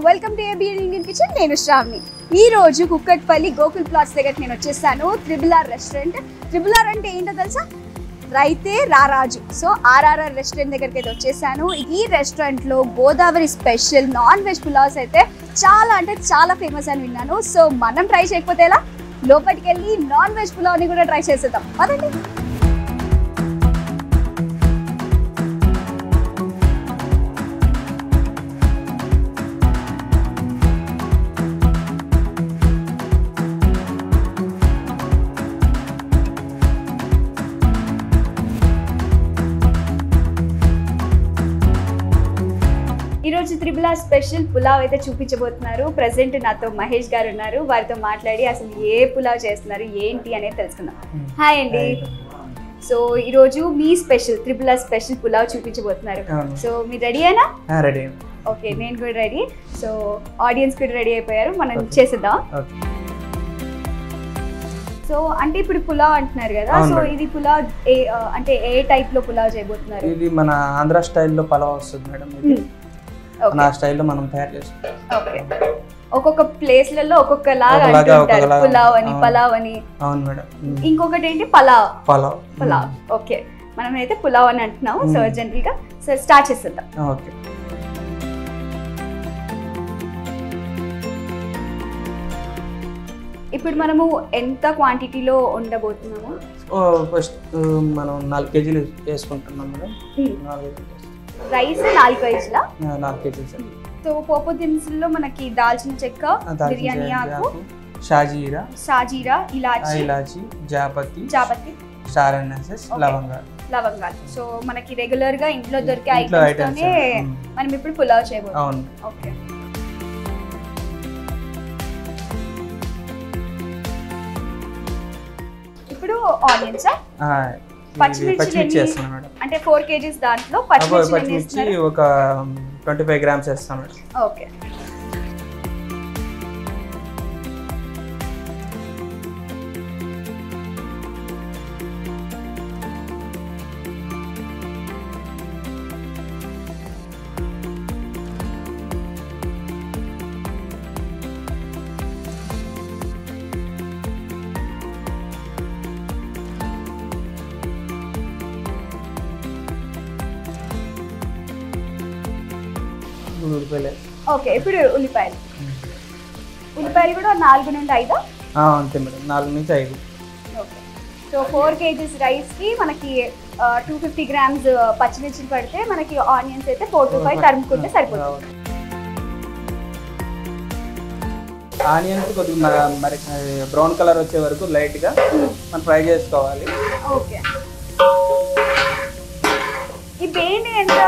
Welcome to ABN Indian kitchen. నేను శ్రావణి. ఈ రోజు కుక్కట్పల్లి గోకుల్ ప్లాట్స్ దగ్గర నేను వచ్చేసాను. Triple-are restaurant. త్రిబుల్-ఆర్ అంటే ఏంటో తెలుసా? రైతే రారాజు. సో ఆర్ఆర్ఆర్ రెస్టారెంట్ దగ్గరికి అయితే వచ్చేసాను. ఈ రెస్టారెంట్లో Godavari special non veg pulaos అయితే చాలా అంటే చాలా ఫేమస్ అని విన్నాను. సో మనం ట్రై చేయకపోతే ఎలా? లోపలికి వెళ్ళి నాన్ వెజ్ పులావ్ని కూడా ట్రై చేసేద్దాం పదండి. ఈరోజు త్రిబుల్-ఆర్ స్పెషల్ పులావ్ అయితే చూపించబోతున్నారు. ప్రెసెంట్ నాతో మహేష్ గారు ఉన్నారు. వారితో మాట్లాడి అసలు ఏ పులావ్ చేస్తున్నారు ఏంటి అనేది తెలుసుకుందాం. హాయ్ అండి. సో ఈరోజు మీ స్పెషల్ త్రిబుల్-ఆర్ స్పెషల్ పులావ్ చూపించబోతున్నారు. సో మీరు రెడీ అయినా? రెడీ. ఓకే, నేను కూడా రెడీ. సో ఆడియన్స్ కూడా రెడీ అయిపోయారు, మనం చేసేద్దాం. సో అంటే ఇప్పుడు పులావ్ అంటున్నారు కదా, సో ఇది పులావ్ అంటే ఏ టైప్ లో పులావ్ చేయబోతున్నారు? ఇది మన ఆంధ్ర స్టైల్లో పులావ్ వస్తుంది మేడం. ఇది నా స్టైల్లో మనం తయారు చేస్తాం. ఓకే, ఒక్కొక్క ప్లేస్లలో ఒక్కొక్క లాగా అంటుంటారు, పులావ్ అని పలావ్ అని. అవును మేడం. ఇంకొకటి ఏంటి పలావ్. పలావ్. ఓకే, మనం అయితే పులావ్ అని అంటున్నాం. సో జనరల్ గా సో స్టార్ట్ చేసేద్దాం. ఓకే. ఇప్పుడు మనము ఎంత క్వాంటిటీలో ఉండబోతున్నాము? ఫస్ట్ మనం 4 కేజీలు వేసుకుంటున్నాం మేడం. 4 రైస్ 4 కేజీల. 4 కేజీలు. సో పోపు దినుసుల్లో మనకి దాల్చిన చెక్క, బిర్యానీ ఆకు, షాజీరా, ఇలాచి, జాపత్రి, స్టార్ అనీస్, లవంగాలు. సో మనకి రెగ్యులర్ గా ఇంట్లో దొరికే ఐటమ్స్ తోనే మనం ఇప్పుడు పులావ్ చేయబోతున్నాం. ఓకే. ఇప్పుడు ఆనియన్స్, పచ్చిమిర్చి వేస్తాను మేడం. అంటే 4 కేజీస్ దాంట్లో పచ్చిమిర్చి ఒక 25 గ్రామ్స్ వేస్తాను మేడం. ఓకే. ఓకే, ఇప్పుడు ఉల్లిపాయలు కూడా 4 నుండి 5. అంతే మేడం, 4 నుంచి 5. ఓకే. సో 4 కేజీస్ రైస్కి మనకి 250 గ్రామ్స్ పచ్చిమిర్చిని పడితే మనకి ఆనియన్స్ అయితే 4 to 5 తరుముకుంటే సరిపోతుంది. ఆనియన్స్ కొద్దిగా మరి బ్రౌన్ కలర్ వచ్చే వరకు లైట్గా మనం ఫ్రై చేసుకోవాలి. ఓకే. ఈ బేండి ఎంత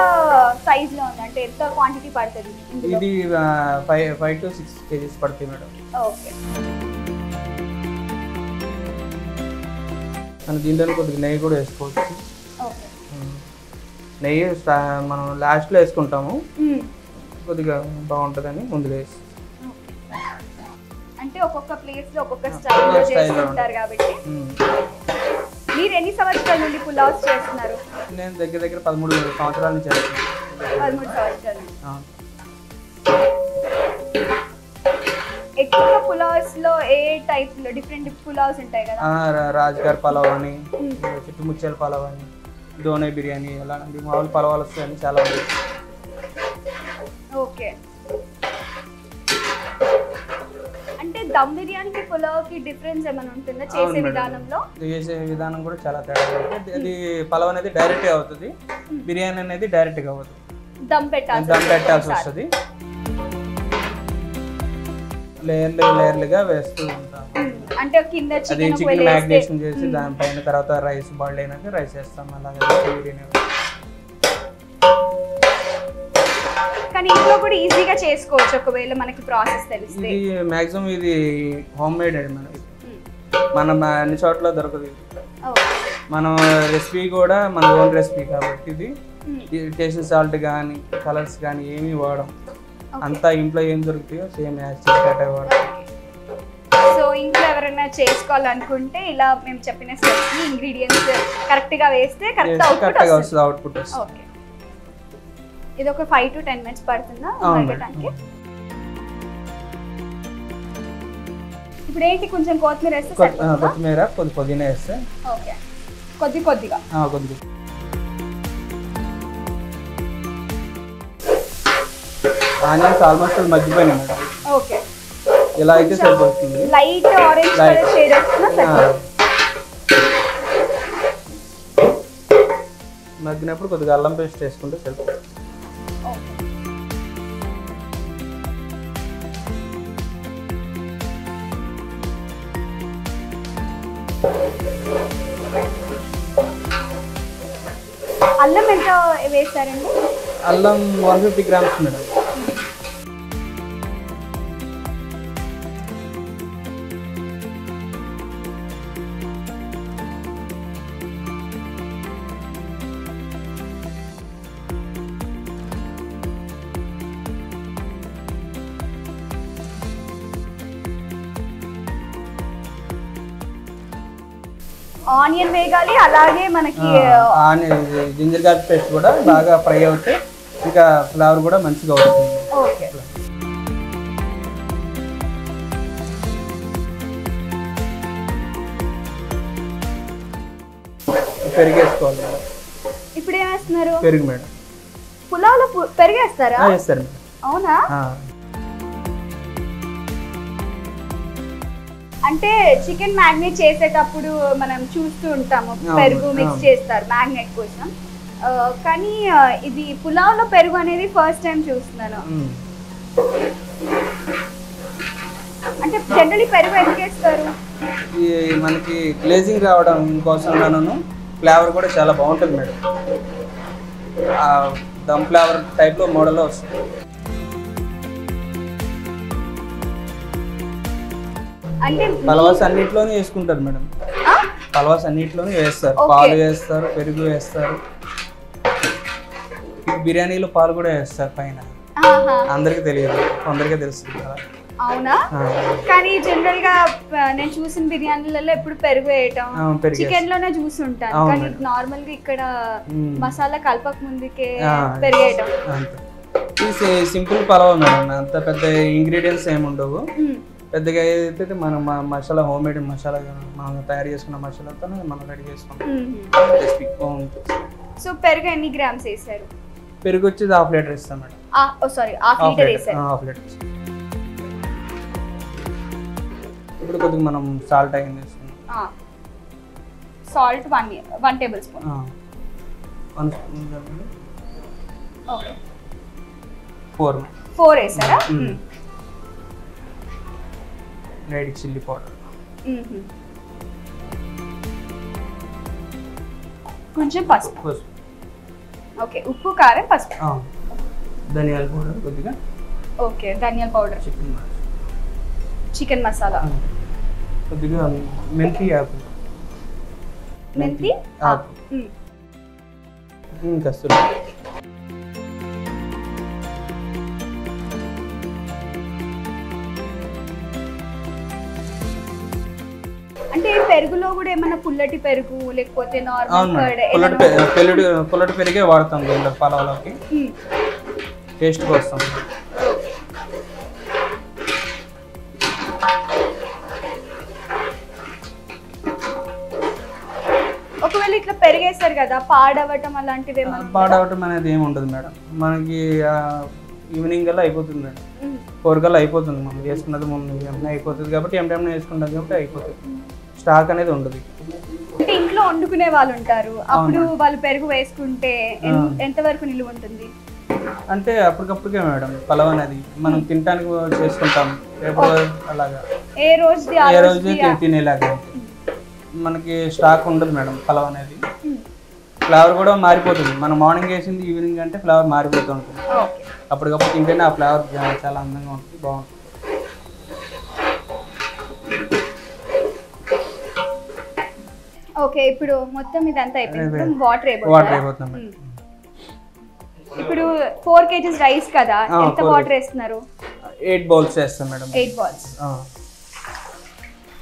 సైజ్ లో ఉంది, అంటే ఎంత క్వాంటిటీ పడుతుంది? ఇది 5 to 6 కేజీస్ పడుతుంది మేడం. ఓకే. మనం దీంట్లో కొద్దిగా నెయ్యి కూడా వేసుకోవచ్చు. ఓకే. నెయ్యి మనం లాస్ట్లో వేసుకుంటాము, కొద్దిగా బాగుంటుందని ముందుగా వేసి. అంటే ఒక్కొక్క ప్లేస్ లో ఒక్కొక్క స్టైల్లో చేసుకుంటారు కాబట్టి. మీరు ఎన్ని సంవత్సరాల నుండి పులావ్స్ చేస్తున్నారు? నేను దగ్గర 13 సంవత్సరాల నుంచి చేస్తున్నాను. 13 సంవత్సరాలు. ఎక్కువ పులావ్స్ లో ఏ టైప్ లో డిఫరెంట్ పులావ్స్ ఉంటాయి కదా? రాజ్గార్ పలావ్ అని, చుట్టుముచ్చేల పలావ్ అని, దోనే బిర్యానీ, అలాంటి మామూలు పలావాలు వస్తాయని చాలా ఉంటాయి. ఓకే. అంటే దమ్ బిర్యానీకి పులావ్కి డిఫరెన్స్ ఏమైనా ఉంటుందా చేసే విధానంలో? చేసే విధానం కూడా చాలా తేడా ఉంటుంది. అది పలావ్ అనేది డైరెక్ట్గా అవుతుంది, బిర్యానీ అనేది డైరెక్ట్గా అవుతుంది. దమ్ పెట్టాల్సి వస్తుంది. లేయర్లుగా వేస్తూ ఉంటాం. అంటే కింద చికెన్ మ్యాగ్నేషన్ చేసి దానిపైన తర్వాత రైస్ బాయిల్ అయినాక రైస్ వేస్తాం. అలాగే బిర్యానీ. కానీ ఇంట్లో కూడా ఈజీగా చేసుకోవచ్చు ఒకవేళ మనకి ప్రాసెస్ తెలిస్తే. ఇది మాక్సిమం ఇది హోమ్ మేడ్ అండి మనకి. మనం అన్ని చోట్ల దొరకదు. మనం రెసిపీ కూడా మన ఓన్ రెసిపీ కాబట్టి ఇది టేస్ట్ సాల్ట్ కానీ కలర్స్ కానీ ఏమీ వాడడం. అంతా ఇంట్లో ఏం దొరుకుతాయో సేమ్ వాడతాం. సో ఇంట్లో ఎవరైనా చేసుకోవాలనుకుంటే ఇలా మేము చెప్పిన స్టెప్స్ ఇంగ్రీడియంట్స్ కరెక్ట్గా వేస్తే కరెక్ట్గా వస్తుంది అవుట్పుట్. ఓకే. ఇది ఒక 5 to 10 minutes పడుతుందా ఉడకడానికి? ఇప్పుడు ఏంటి కొంచెం కొత్తిమీర వేస్తే కొత్తిమీర పుదీనా వేస్తే ఓకే కొద్దిగా కొద్దిగా ఆనియన్స్ ఆల్మోస్ట్ మగ్గిపోయినాయి మేడం ఓకే ఇలా అయితే సరిపోతుంది లైట్ ఆరెంజ్ కలర్ షేడ్ వస్తున్నా మగ్గినప్పుడు కొద్దిగా అల్లం పేస్ట్ వేసుకుంటే సరిపోతుంది అల్లం ఎంత వేస్తారండి అల్లం 150 గ్రామ్స్ మేడం ఆనియన్ వేగాలి అలాగే మనకి జింజర్ గార్లిక్ పేస్ట్ కూడా బాగా ఫ్రై అవుతే ఇంకా ఫ్లేవర్ కూడా మంచిగా అవుతుంది ఓకే పెరుగు వేసుకోవాలి మేడం ఇప్పుడు ఏం వేస్తున్నారు పెరుగు మేడం పులావ్లో పెరుగు వేస్తారా వేస్తారు మేడం అవునా అంటే చికెన్ మ్యాగ్నేట్ చేసేటప్పుడు మనం చూస్తూ ఉంటాము పెరుగు మిక్స్ చేస్తారు మ్యాగ్నేట్ కోసం కానీ ఇది పులావ్లో పెరుగు అనేది ఫస్ట్ టైం చూస్తున్నాను అంటే జనరల్లీ పెరుగు ఎందుకు వేస్తారు మనకి గ్లేజింగ్ రావడం కోసం ఫ్లేవర్ కూడా చాలా బాగుంటుంది మేడం దమ్ ఫ్లేవర్ టైప్లో మోడల్లో వస్తుంది అంటే పలవాస్ అన్నిట్లోనే వేసుకుంటారు మేడం పలవాస్ అన్నిట్లోనే వేస్తారు పాలు వేస్తారు పెరుగు వేస్తారు బిర్యానీలో పాలు కూడా వేస్తారు పైన అందరికి తెలియదు కొందరికే తెలుస్తుంది కదా అవునా కానీ జనరల్ గా నేను చూసిన బిర్యానీలలో ఎప్పుడు పెరుగు వేయటం చికెన్ లోనే చూసుంటాను కానీ నార్మల్ గా ఇక్కడ మసాలా కలపక ముందుకే పెరుగు వేయటం ఇది సింపుల్ పలావ్ మేడం అంత పెద్ద ఇంగ్రీడియంట్స్ ఏమి ఉండవు పెద్దగా ఏదైతే మనం మసాలా హోమ్ మేడ్ మసాలా మనం తయారు చేసుకున్న మసాలాతో మనం రెడీ చేసుకుంటాం రెసిపీ బాగుంటుంది సో పెరుగు ఎన్ని గ్రామ్స్ వేసారు పెరుగు వచ్చి 1/2 లీటర్ ఇస్తాం మేడం సారీ 1/2 లీటర్ వేసారు 1/2 లీటర్ ఇప్పుడు కొద్దిగా మనం సాల్ట్ అయ్యింది వేసుకున్నాం salt 1 table spoon 1 spoon okay 4 వేసారా రెడ్ చిల్లీ పౌడర్ కొంచెం పసుపు ఓకే ఉప్పు కారం పసుపు ధనియాల పౌడర్ కొద్దిగా ఓకే ధనియాల పౌడర్ చికెన్ మసాలా కొద్దిగా మెంతి ఆకు కస్తూరి అంటే పెరుగులో కూడా ఏమైనా పుల్లటి పెరుగు లేకపోతే నార్మల్ పుల్లటి పెరిగే వాడతాం పలావ్లోకి టేస్ట్ కోసం ఒకవేళ ఇట్లా పెరిగేస్తారు కదా పాడవటం అలాంటివి పాడవటం అనేది ఏమి ఉండదు మేడం మనకి ఈవినింగ్ కల్లా అయిపోతుంది మేడం 4 కల్లా అయిపోతుంది మనం వేసుకున్నది ముందు అయిపోతుంది కాబట్టి ఎంటైనా వేసుకుంటాం కాబట్టి అయిపోతుంది స్టాక్ అనేది ఉండదు అంటే ఇంట్లో వండుకునే వాళ్ళు ఉంటారు అప్పుడు వాళ్ళు పెరుగు వేసుకుంటే ఎంత వరకు నిలువ ఉంటుంది అంటే అప్పటికప్పుడుకే మేడం పలావ్ అనేది మనం తినడానికి చేసుకుంటాం అలాగా ఏ రోజు తినేలాగా మనకి స్టాక్ ఉండదు మేడం పలావ్ అనేది ఫ్లేవర్ కూడా మారిపోతుంది మనం మార్నింగ్ వేసింది ఈవినింగ్ అంటే ఫ్లేవర్ మారిపోతూ ఉంటుంది అప్పటికప్పుడు తింటేనే ఆ ఫ్లేవర్ చాలా అందంగా ఉంటుంది బాగుంటుంది ఓకే ఇప్పుడు మొత్తం ఇదంతా అయిపోయింది వాటర్ అయిపోతుంది ఇప్పుడు 4 kgs రైస్ కదా ఎంత వాటర్ వేస్తున్నారు 8 బౌల్స్ వేస్తాం మేడం 8 బౌల్స్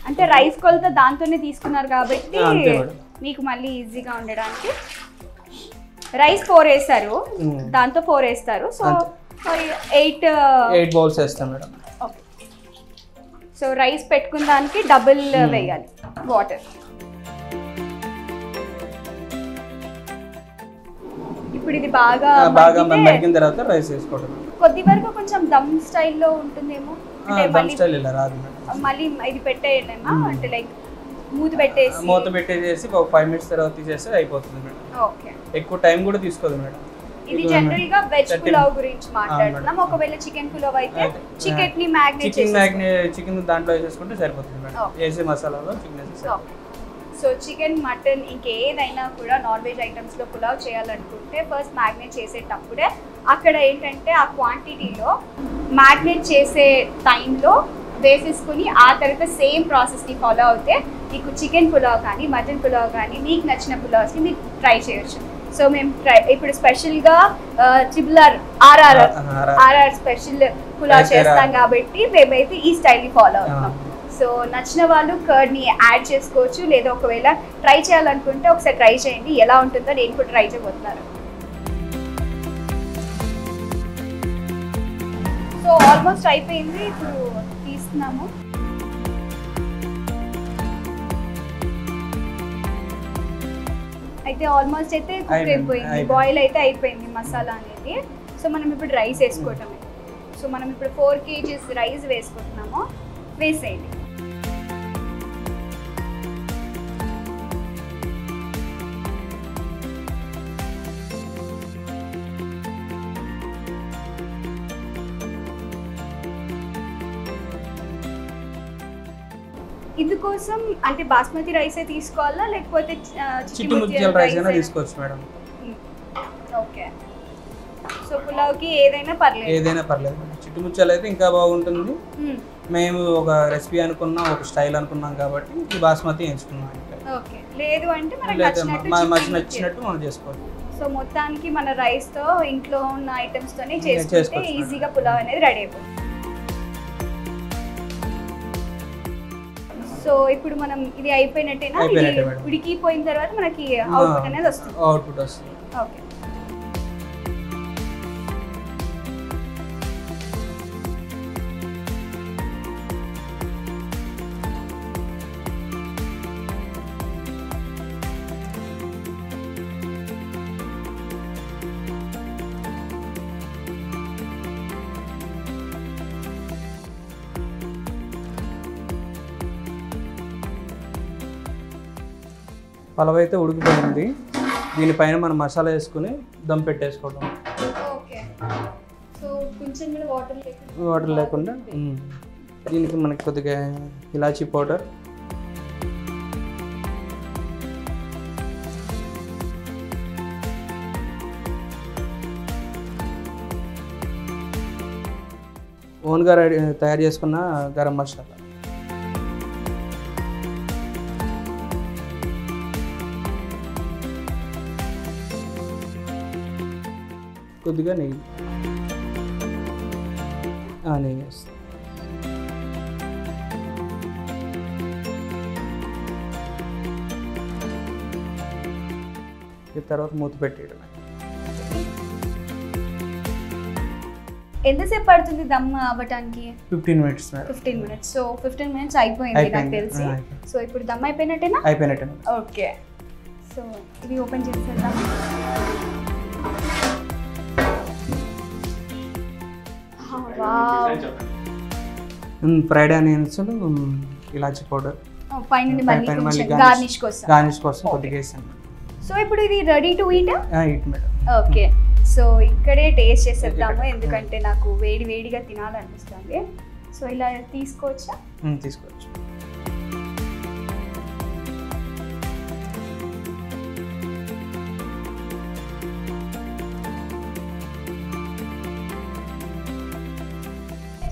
అంటే రైస్ కొలత దాంతోనే తీసుకున్నారు కాబట్టి మీకు మళ్ళీ ఈజీగా ఉండడానికి రైస్ 4 వేస్తారు దాంతో 4 వేస్తారు సో 8 బౌల్స్ వేస్తాం మేడం సో రైస్ పెట్టుకున్న దానికి డబుల్ వేయాలి వాటర్. ఇప్పుడు ఇది బాగా మరిగిన తర్వాత రైస్ వేసుకోవడం. కొద్ది వరకు కొంచెం దమ్ స్టైల్లో ఉంటుందేమో, అంటే మళ్ళీ ఇది పెట్టేయలేమా, అంటే లైక్ మూత పెట్టేసి ఒక 5 minutes తర్వాత తీసేస్తే అయిపోతుంది మేడం. ఓకే, ఎక్కువ టైం కూడా తీసుకోదు మేడం. ఇది జనరల్ గా వెజ్ పులావ్ గురించి మాట్లాడుతున్నాం. ఒకవేళ చికెన్ పులావ్ అయితే చికెన్ ని చికెన్ దాంట్లో వేసేసుకుంటే సరిపోతుంది మేడం. వేసే మసాలాలో చికెన్ వేసేసి. సో చికెన్, మటన్ ఇంకేదైనా కూడా నాన్ వెజ్ ఐటమ్స్లో పులావ్ చేయాలనుకుంటే ఫస్ట్ మ్యాగ్నేట్ చేసేటప్పుడే అక్కడ ఏంటంటే ఆ క్వాంటిటీలో మ్యాగ్నేట్ చేసే టైంలో వేసేసుకుని ఆ తర్వాత సేమ్ ప్రాసెస్ని ఫాలో అవుతే మీకు చికెన్ పులావ్ కానీ మటన్ పులావ్ కానీ మీకు నచ్చిన పులావ్స్ని మీరు ట్రై చేయొచ్చు. సో మేము ఇప్పుడు స్పెషల్గా ఆర్ఆర్ స్పెషల్ పులావ్ చేస్తాం కాబట్టి మేమైతే ఈ స్టైల్ని ఫాలో అవుతాం. సో నచ్చిన వాళ్ళు కర్డ్ని యాడ్ చేసుకోవచ్చు, లేదా ఒకవేళ ట్రై చేయాలనుకుంటే ఒకసారి ట్రై చేయండి, ఎలా ఉంటుందో నేను కూడా ట్రై చేయబోతున్నాను. సో ఆల్మోస్ట్ అయిపోయింది, ఇప్పుడు తీస్తున్నాము. అయితే ఆల్మోస్ట్ అయితే కుక్ అయిపోయింది, బాయిల్ అయితే అయిపోయింది మసాలా అనేది. సో మనం ఇప్పుడు రైస్ వేసుకోవటమే. సో మనం ఇప్పుడు 4 kgs రైస్ వేసుకుంటున్నాము, వేసేయండి. ఇందుకోసం అంటే బాస్మతి రైసే తీసుకోవాలా లేకపోతే చిట్టి ముత్యాల రైస్ అయినా తీసుకోవచ్చు మేడం. ఓకే, సో పులావ్కి ఏదైనా పర్లేదు. చిట్టి ముత్యాలు అయితే ఇంకా బాగుంటుంది. మేము ఒక రెసిపీ అనుకున్నాం, ఒక స్టైల్ అనుకున్నాం కాబట్టి ఈ బాస్మతి ఎంచుకున్నాం. ఓకే, లేదు అంటే మనకు నచ్చినట్టు మనం చేసుకోవచ్చు. సో మొత్తానికి మన రైస్తో ఇంట్లో ఉన్న ఐటమ్స్తోనే చేసుకుంటే ఈజీగా పులావ్ అనేది రెడీ అయిపోతుంది. సో ఇప్పుడు మనం ఇది అయిపోయినట్టేనా? ఉడికిపోయిన తర్వాత మనకి అవుట్పుట్ అనేది వస్తుంది. ఓకే, పలావ్ అయితే ఉడికిపోయింది. దీనిపైన మనం మసాలా వేసుకుని దమ్ పెట్టేసుకోవడం. ఓకే, సో కొంచెం కూడా వాటర్ లేకుండా దీనికి మనకి కొద్దిగా ఇలాచీ పౌడర్, ఓన్గా తయారు చేసుకున్న గరం మసాలా, కొద్దిగా నెయ్యి వేస్తాం. తర్వాత మూత పెట్టేయడం. ఎంతసేపు పడుతుంది దమ్ అవ్వటానికి? 15 minutes. 15 minutes. సో 15 minutes అయిపోయింది నాకు తెలిసి. సో ఇప్పుడు దమ్ అయిపోయినట్టేనా? అయిపోయినట్టేనా. ఓకే, సో ఇది ఓపెన్ చేసేద్దాం. ఫ్రైడ్ ఆనియన్స్, ఇలాచీ పౌడర్ పైన గార్నిష్ కోసం కొద్దిగా వేసాను. సో ఇప్పుడు ఇది ready to eat madam. Okay, so ఇక్కడే టేస్ట్ చేసేద్దాము, ఎందుకంటే నాకు వేడిగా తినాలనిపిస్తుంది. సో ఇలా తీసుకోవచ్చా? తీసుకోవచ్చు.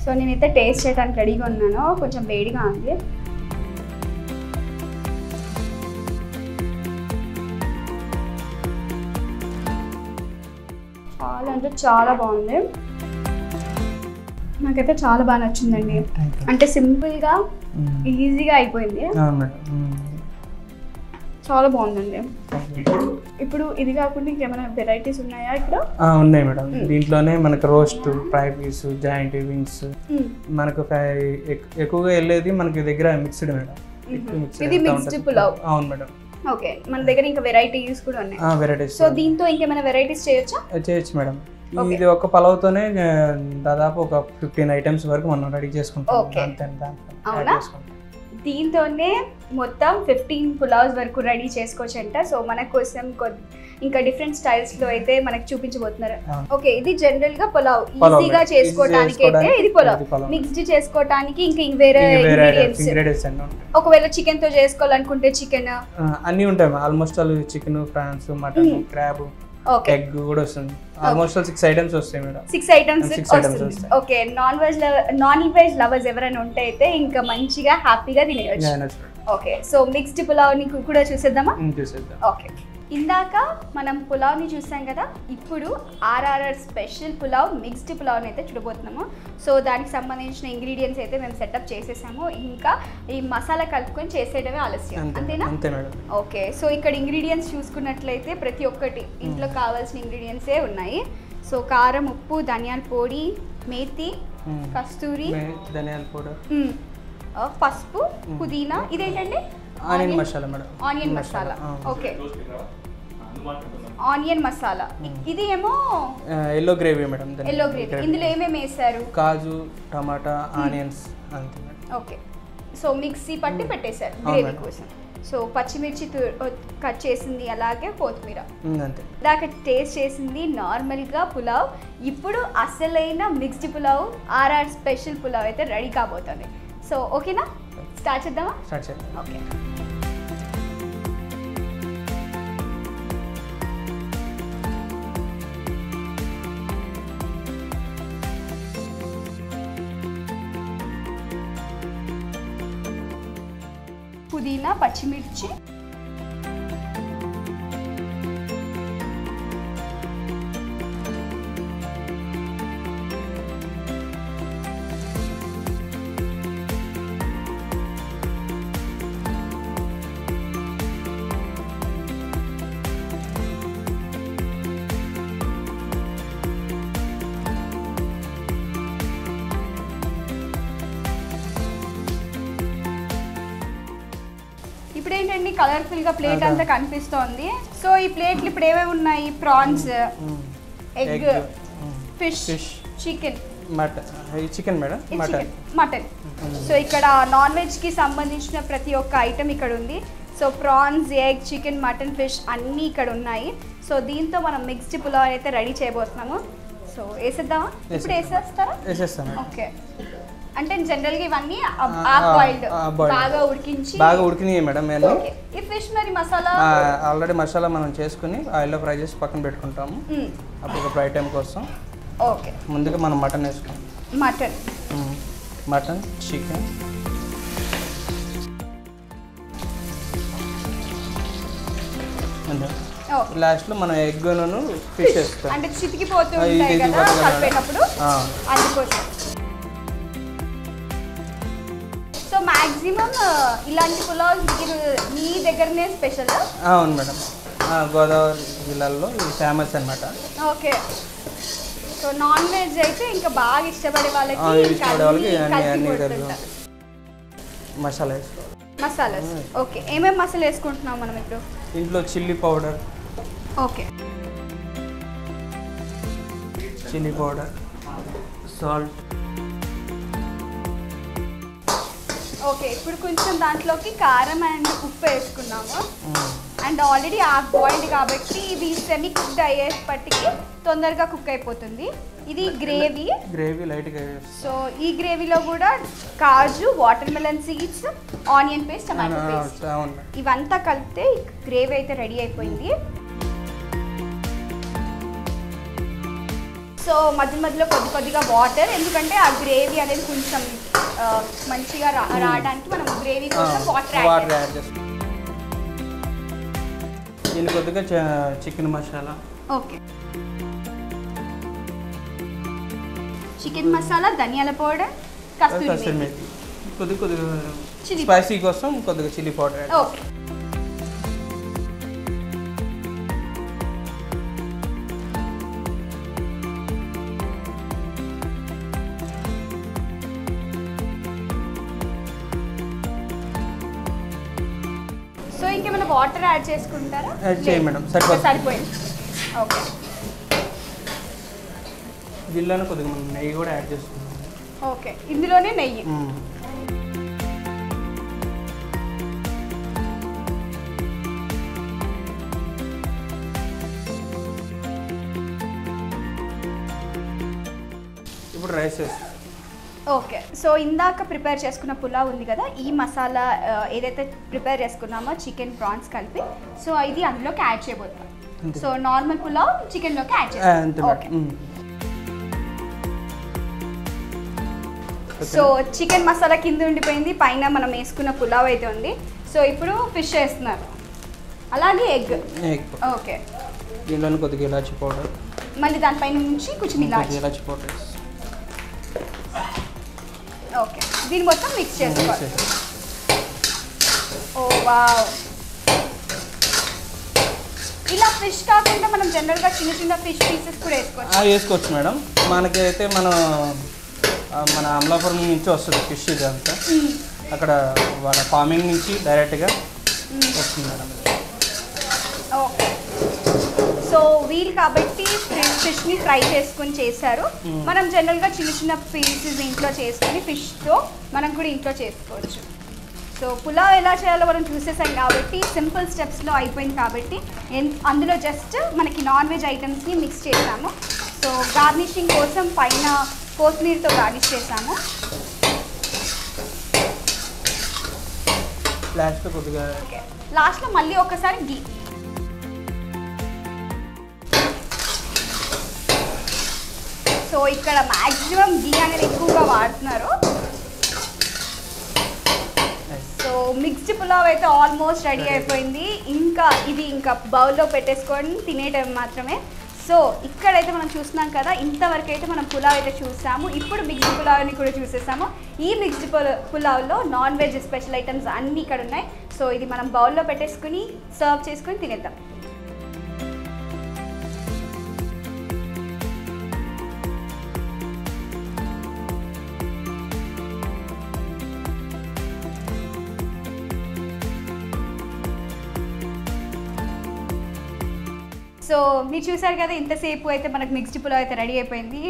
సో నేనైతే టేస్ట్ చేయడానికి రెడీగా ఉన్నాను, కొంచెం వేడిగా ఉంది. చాలా అంటే చాలా బాగుంది, నాకైతే చాలా బాగా నచ్చిందండి. అంటే సింపుల్గా ఈజీగా అయిపోయింది. చాలా బాగుందండి. ఇప్పుడు ఇది కాకుండా ఇంకేమైనా వెరైటీస్ ఉన్నాయా ఇక్కడ? ఉన్నాయి మేడం. దీంట్లోనే మనకు roast, fry piece, joint wings, మనకు ఎక్కువగా వెళ్ళేది మనకి దగ్గర మిక్స్డ్ మేడం. ఇది మిక్స్డ్ పులావ్. అవును మేడం. ఓకే, మన దగ్గర ఇంకా వెరైటీస్ కూడా ఉన్నాయి. వెరైటీస్. సో దీంతో ఇంకేమైనా వెరైటీస్ చేయొచ్చా? చేయొచ్చు మేడం. ఇది ఒక పలావ్తోనే దాదాపు ఒక 15 ఐటమ్స్ వరకు మనం రెడీ చేసుకుంటాం. అవునా? దీంతోనే మొత్తం 15 పులావ్స్ వరకు రెడీ చేసుకోవచ్చు అంట. సో మన కోసం ఇంకా డిఫరెంట్ స్టైల్స్ లో అయితే మనకు చూపించబోతున్నారు. ఓకే, ఇది జనరల్ గా పులావ్ ఈజీగా చేసుకోవడానికి అయితే ఇది పులావ్. మిక్స్డ్ చేసుకోవడానికి ఇంకా వేరే ఇంగ్రీడియెంట్స్. ఒకవేళ చికెన్ తో చేసుకోవాలనుకుంటే చికెన్ అన్ని ఉంటాయి. Almost all chicken, prawns, mutton, crab, egg కూడా వస్తుంది. ఆల్మోస్ట్ 6 ఐటమ్స్ వస్తాయి మేడం. 6 ఐటమ్స్ వస్తుంది. ఓకే, నాన్ వెజ్ లవర్స్ ఎవరైనా ఉంటే అయితే ఇంకా మంచిగా హ్యాపీగా తినేయచ్చు. ఓకే, సో మిక్స్డ్ పులావ్ ని కూడా చూసేద్దామా? చూసేద్దాం. ఓకే, ఇందాక మనం పులావ్ని చూసాం కదా, ఇప్పుడు ఆర్ఆర్ఆర్ స్పెషల్ పులావ్ మిక్స్డ్ పులావ్ని అయితే చూడబోతున్నాము. సో దానికి సంబంధించిన ఇంగ్రీడియంట్స్ అయితే మేము సెటప్ చేసేసాము. ఇంకా ఈ మసాలా కలుపుకొని చేసేయడమే ఆలస్యం, అంతేనా? అంతే మేడం. ఓకే, సో ఇక్కడ ఇంగ్రీడియంట్స్ చూసుకున్నట్లయితే ప్రతి ఒక్కటి ఇంట్లో కావాల్సిన ఇంగ్రీడియంట్సే ఉన్నాయి. సో కారం, ఉప్పు, ధనియాల పొడి, మేతి, కస్తూరి, ధనియాల పొడి, పసుపు, పుదీనా, ఇదేంటండి? Onion masala madam. Onion masala. Okay, onion masala. ఇది ఏమో yellow gravy madam. Yellow gravy. ఇందులో ఏమేమి వేసారు? కాజు, టమాటా, ఆనియన్స్, అంతే మేడం. ఓకే, సో మిక్సీ పట్టి పెట్టేశారు గ్రేవీ కోసం. సో పచ్చిమిర్చి కట్ చేసింది, అలాగే కొత్తిమీర, అంతే. దాకా టేస్ట్ చేసింది నార్మల్గా పులావ్. ఇప్పుడు అసలైన mixed pulao, RR special pulao అయితే రెడీ కాబోతుంది. సో ఓకేనా, స్టార్ట్ చేద్దామా? స్టార్ట్ చేద్దాం. ఓకే, పుదీనా, పచ్చిమిర్చి, ఇప్పుడు ఏంటండి కలర్ఫుల్ గా ప్లేట్ అంతా కనిపిస్తోంది. సో ఈ ప్లేట్లు ఇప్పుడు ఏమేమి ఉన్నాయి? Prawns, egg, fish, chicken, chicken madam, mutton. So ఇక్కడ నాన్ వెజ్ కి సంబంధించిన ప్రతి ఒక్క ఐటమ్ ఇక్కడ ఉంది. So prawns, egg, chicken, mutton, fish అన్నీ ఇక్కడ ఉన్నాయి. సో దీంతో మనం మిక్స్డ్ పులావ్ అయితే రెడీ చేయబోతున్నాము. సో వేసేద్దామా? ఇప్పుడు వేసేస్తారా? వేసేస్తాను. ఓకే, అంటే జనరల్ గా ఇవన్నీ హాఫ్ బాయిల్డ్, బాగా ఉడికినాయి మేడం. ఈ ఫిష్ మరి మసాలా ఆల్రెడీ మసాలా మనం చేసుకుని ఆయిల్లో ఫ్రై చేసి పక్కన పెట్టుకుంటాము అప్పుడు ఫ్రై టైం కోసం. ఓకే, ముందుగా మనం మటన్ వేసుకుంటాం. మటన్, చికెన్, లాస్ట్ లో మనం ఎగ్ ఫిష్ వేస్తాం. అంటే చితికిపోతూ ఉంటాయి కదా కలిపేటప్పుడు, అందుకోసం. సో మాక్సిమం ఇలాంటి పులావ్ మీ దగ్గరనే స్పెషల్? అవును మేడం, గోదావరి జిల్లాలో ఇది ఫేమస్ అన్నమాట. ఓకే, సో నాన్ వెజ్ అయితే ఇంకా బాగా ఇష్టపడే వాళ్ళకి మసాలా వేసుకోవాలి. మసాలాస్. ఓకే, ఏమేమి మసాలా వేసుకుంటున్నాం మనం ఇప్పుడు? ఇంట్లో chilli powder, chilli powder, salt. Okay, ఇప్పుడు కొంచెం దాంట్లోకి కారం అండ్ ఉప్పు వేసుకున్నాము. అండ్ ఆల్రెడీ హాఫ్ బాయిల్డ్ కాబట్టి ఇది సెమీ కుక్డ్ అయ్యేపటికి తొందరగా కుక్ అయిపోతుంది. ఇది గ్రేవీ లైట్గా. సో ఈ గ్రేవీలో కూడా కాజు, water melon seeds, onion paste, tomato paste ఇవంతా కలిపితే గ్రేవీ అయితే రెడీ అయిపోయింది. సో మధ్యలో కొద్దిగా వాటర్, ఎందుకంటే ఆ గ్రేవీ అనేది కొంచెం మంచిగా రావడానికి మనం గ్రేవీ కోసం వాటర్ యాడ్ చేస్తాం. దీని కొద్దిగా chicken masala. Okay, chicken masala, ధనియాల పౌడర్, కస్తూరి మేతి, కొద్దిగా స్పైసీ కోసం కొద్దిగా chilli powder. Okay, water add చేసుకుంటారా? యాడ్ చేయండి మేడం, సరిపోయింది. ఓకే, దీనిలోనే కొద్దిగా మనం నెయ్యి కూడా యాడ్ చేసుకుంటాం. ఓకే, ఇందులోనే నెయ్యి. ఇప్పుడు రైస్ వేస్తాం. ఓకే, సో ఇందాక ప్రిపేర్ చేసుకున్న పులావ్ ఉంది కదా, ఈ మసాలా ఏదైతే ప్రిపేర్ చేసుకున్నామో చికెన్ ప్రాన్స్ కలిపి, సో ఇది అందులోకి యాడ్ చేయబోతాం. సో నార్మల్ పులావ్ చికెన్లోకి యాడ్ చేస్తాం. ఓకే, సో చికెన్ మసాలా కింద ఉండిపోయింది, పైన మనం వేసుకున్న పులావ్ అయితే ఉంది. సో ఇప్పుడు ఫిష్ వేస్తున్నారు, అలాగే ఎగ్. ఓకే, దీనిలో కొద్దిగా ఇలాచి పౌడర్, మళ్ళీ దానిపైన నుంచి కొంచెం ఇలాచి పౌడర్. ఓకే, దీన్ని మొత్తం మిక్స్ చేసుకోవాలి. ఓ వావ్, ఇలా ఫిష్ కాకుండా మనం జనరల్గా చిన్న చిన్న ఫిష్ పీసెస్ కూడా వేసుకోవచ్చు మేడం. మనకైతే మన అమలాపురం నుంచి వస్తుంది ఫిష్, ఇదంతా అక్కడ వాళ్ళ ఫార్మింగ్ నుంచి డైరెక్ట్గా వస్తుంది మేడం. ఓకే, సో వీలు కాబట్టి ఫిష్ని ఫ్రై చేసుకొని చేశారు. మనం జనరల్గా చిన్న చిన్న పీసెస్ ఇంట్లో చేసుకొని ఫిష్తో మనం కూడా ఇంట్లో చేసుకోవచ్చు. సో పులావ్ ఎలా చేయాలో మనం చూసేసాం కాబట్టి సింపుల్ స్టెప్స్లో అయిపోయింది కాబట్టి అందులో జస్ట్ మనకి నాన్ వెజ్ ఐటమ్స్ని మిక్స్ చేసాము. సో గార్నిషింగ్ కోసం పైన కొత్తిమీరతో గార్నిష్ చేసాము. లాస్ట్లో మళ్ళీ ఒకసారి గీ. సో ఇక్కడ మ్యాక్సిమం గీ అనేది ఎక్కువగా వాడుతున్నారు. సో మిక్స్డ్ పులావ్ అయితే ఆల్మోస్ట్ రెడీ అయిపోయింది. ఇంకా బౌల్లో పెట్టేసుకొని తినేయటం మాత్రమే. సో ఇక్కడైతే మనం చూస్తున్నాం కదా, ఇంతవరకు అయితే మనం పులావ్ అయితే చూసాము. ఇప్పుడు మిక్స్డ్ పులావ్ని కూడా చూసేసాము. ఈ మిక్స్డ్ పులావ్లో నాన్ వెజ్ స్పెషల్ ఐటమ్స్ అన్నీ ఇక్కడ ఉన్నాయి. సో ఇది మనం బౌల్లో పెట్టేసుకుని సర్వ్ చేసుకొని తినేద్దాం. సో మీరు చూసారు కదా, ఇంతసేపు అయితే మనకు మిక్స్డ్ పులావ్ అయితే రెడీ అయిపోయింది.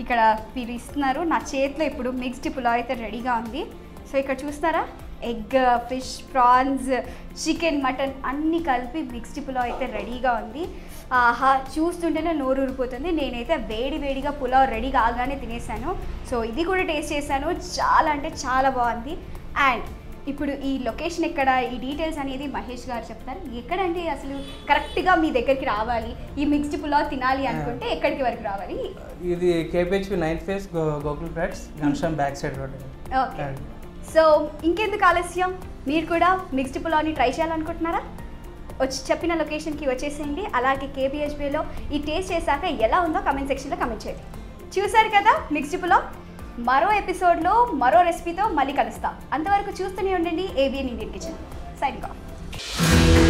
ఇక్కడ మీరు ఇస్తున్నారు, నా చేతిలో ఇప్పుడు మిక్స్డ్ పులావ్ అయితే రెడీగా ఉంది. సో ఇక్కడ చూస్తారా, egg, fish, prawns, chicken, mutton అన్నీ కలిపి మిక్స్డ్ పులావ్ అయితే రెడీగా ఉంది. ఆహా, చూస్తుంటేనే నోరు ఊరిపోతుంది. నేనైతే వేడిగా పులావ్ రెడీ కాగానే తినేసాను. సో ఇది కూడా టేస్ట్ చేశాను, చాలా అంటే చాలా బాగుంది. అండ్ ఇప్పుడు ఈ లొకేషన్ ఎక్కడ, ఈ డీటెయిల్స్ అనేది మహేష్ గారు చెప్తారు. ఎక్కడంటే అసలు కరెక్ట్గా మీ దగ్గరికి రావాలి, ఈ మిక్స్డ్ పులావ్ తినాలి అనుకుంటే ఎక్కడికి వరకు రావాలి? ఇది KPHP 9th phase Gokul flats, Ghanshyam back side road. Okay, so ఇంకెందుకు ఆలస్యం, మీరు కూడా మిక్స్డ్ పులావ్ని ట్రై చేయాలనుకుంటున్నారా? చెప్పిన లొకేషన్కి వచ్చేసేయండి. అలాగే KPHPలో ఈ టేస్ట్ చేశాక ఎలా ఉందో కమెంట్ సెక్షన్లో కమెంట్ చేయండి. చూసారు కదా మిక్స్డ్ పులావ్. మరో ఎపిసోడ్లో మరో రెసిపీతో మళ్ళీ కలుస్తాం. అంతవరకు చూస్తూనే ఉండండి ABN Indian kitchen. Signing off.